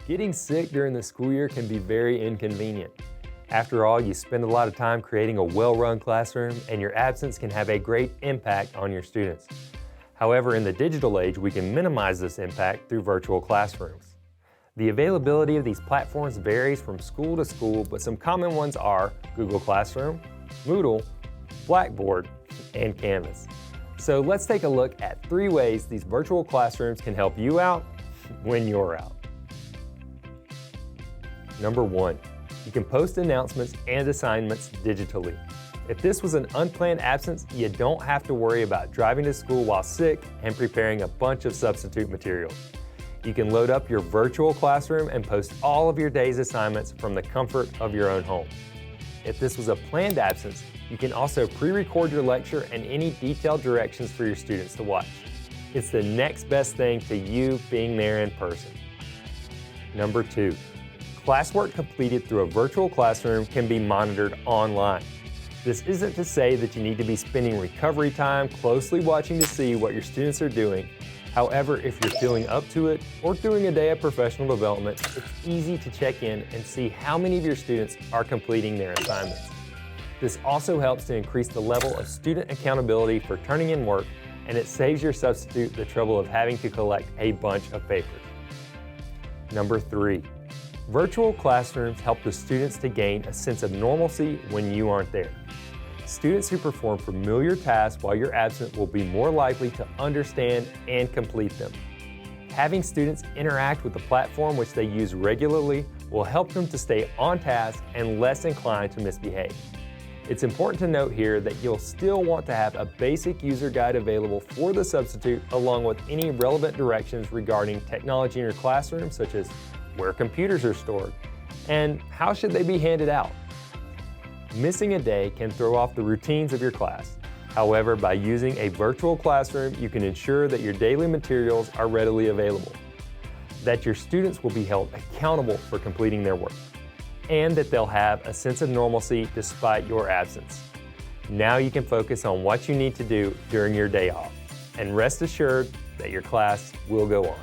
Getting sick during the school year can be very inconvenient. After all, you spend a lot of time creating a well-run classroom, and your absence can have a great impact on your students. However, in the digital age, we can minimize this impact through virtual classrooms. The availability of these platforms varies from school to school, but some common ones are Google Classroom, Moodle, Blackboard, and Canvas. So let's take a look at 3 ways these virtual classrooms can help you out when you're out. Number 1, you can post announcements and assignments digitally. If this was an unplanned absence, you don't have to worry about driving to school while sick and preparing a bunch of substitute materials. You can load up your virtual classroom and post all of your day's assignments from the comfort of your own home. If this was a planned absence, you can also pre-record your lecture and any detailed directions for your students to watch. It's the next best thing to you being there in person. Number 2, classwork completed through a virtual classroom can be monitored online. This isn't to say that you need to be spending recovery time closely watching to see what your students are doing. However, if you're feeling up to it or doing a day of professional development, it's easy to check in and see how many of your students are completing their assignments. This also helps to increase the level of student accountability for turning in work, and it saves your substitute the trouble of having to collect a bunch of papers. Number 3, virtual classrooms help the students to gain a sense of normalcy when you aren't there. Students who perform familiar tasks while you're absent will be more likely to understand and complete them. Having students interact with the platform which they use regularly will help them to stay on task and less inclined to misbehave. It's important to note here that you'll still want to have a basic user guide available for the substitute, along with any relevant directions regarding technology in your classroom, such as where computers are stored and how should they be handed out. Missing a day can throw off the routines of your class. However, by using a virtual classroom, you can ensure that your daily materials are readily available, that your students will be held accountable for completing their work, and that they'll have a sense of normalcy despite your absence. Now you can focus on what you need to do during your day off, and rest assured that your class will go on.